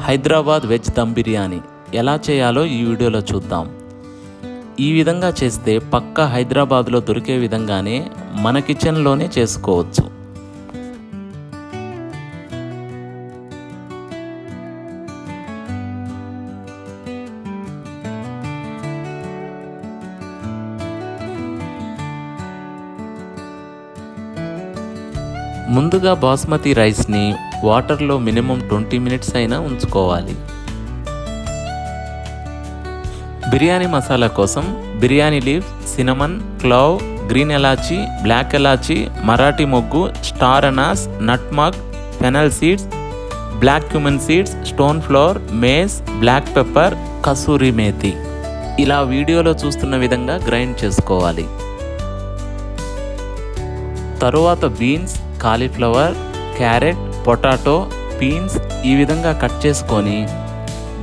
Hyderabad veg dum biryani ఎలా చేయాలో ఈ వీడియోలో చూద్దాం. ఈ విధంగా చేస్తే పక్కా హైదరాబాద్లో దొరికే విధంగానే మన కిచెన్లోనే చేసుకోవచ్చు. ముందుగా బాస్మతి రైస్ని వాటర్లో మినిమం 20 మినిట్స్ అయినా ఉంచుకోవాలి. బిర్యానీ మసాలా కోసం biryani leaf, cinnamon, clove, green elaichi, black elaichi, మరాఠీ మొగ్గు, star anise, nutmeg, fennel seeds, black cumin seeds, stone flower, mace, black pepper, kasuri methi ఇలా వీడియోలో చూస్తున్న విధంగా గ్రైండ్ చేసుకోవాలి. తరువాత beans, cauliflower, carrot, potato, beans ఈ విధంగా కట్ చేసుకొని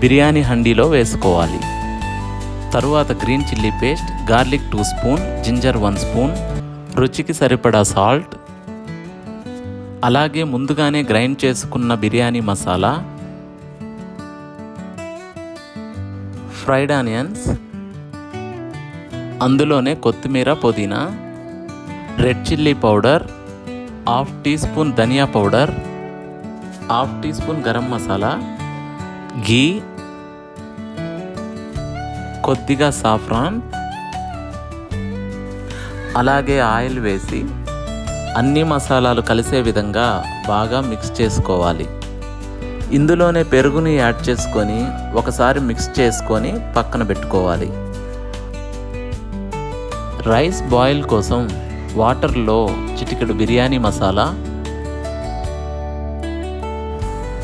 బిర్యానీ హండీలో వేసుకోవాలి. తరువాత green chilli paste, garlic 2 spoon, ginger 1 spoon, రుచికి సరిపడా సాల్ట్, అలాగే ముందుగానే గ్రైండ్ చేసుకున్న బిర్యానీ మసాలా, ఫ్రైడ్ ఆనియన్స్, అందులోనే కొత్తిమీర, పుదీనా, red chilli powder, 1/2 teaspoon ధనియా powder, 1/2 teaspoon garam masala, ghee, కొద్దిగా సాఫ్రాన్, అలాగే ఆయిల్ వేసి అన్ని మసాలాలు కలిసే విధంగా బాగా మిక్స్ చేసుకోవాలి. ఇందులోనే పెరుగుని యాడ్ చేసుకొని ఒకసారి మిక్స్ చేసుకొని పక్కన పెట్టుకోవాలి. రైస్ బాయిల్ కోసం వాటర్లో చిటికెడు బిర్యానీ మసాలా,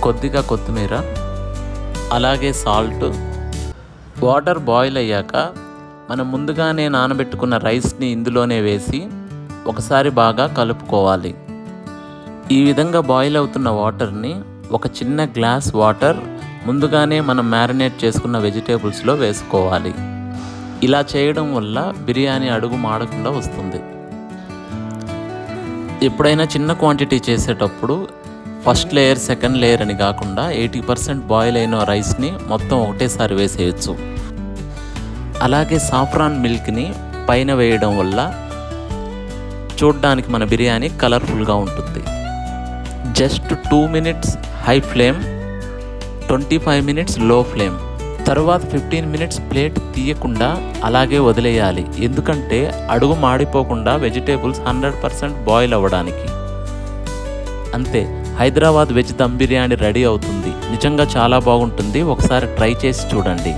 కొద్దిగా కొత్తిమీర, అలాగే సాల్ట్. వాటర్ బాయిల్ అయ్యాక మనం ముందుగానే నానబెట్టుకున్న రైస్ని ఇందులోనే వేసి ఒకసారి బాగా కలుపుకోవాలి. ఈ విధంగా బాయిల్ అవుతున్న వాటర్ని ఒక చిన్న గ్లాస్ వాటర్ ముందుగానే మనం మ్యారినేట్ చేసుకున్న వెజిటేబుల్స్లో వేసుకోవాలి. ఇలా చేయడం వల్ల బిర్యానీ అడుగు మాడకుండా వస్తుంది. ఎప్పుడైనా చిన్న క్వాంటిటీ చేసేటప్పుడు ఫస్ట్ లేయర్, సెకండ్ లేయర్ అని కాకుండా 80% బాయిల్ అయిన రైస్ని మొత్తం ఒకటేసారి వేసేయచ్చు. అలాగే సాఫ్రాన్ మిల్క్ని పైన వేయడం వల్ల చూడ్డానికి మన బిర్యానీ కలర్ఫుల్గా ఉంటుంది. Just 2 minutes high flame, 25 minutes లో ఫ్లేమ్, తర్వాత 15 మినిట్స్ ప్లేట్ తీయకుండా అలాగే వదిలేయాలి. ఎందుకంటే అడుగు మాడిపోకుండా వెజిటేబుల్స్ 100% బాయిల్ అవ్వడానికి. అంతే, హైదరాబాద్ వెజ్ దమ్ బిర్యానీ రెడీ అవుతుంది. నిజంగా చాలా బాగుంటుంది. ఒకసారి ట్రై చేసి చూడండి.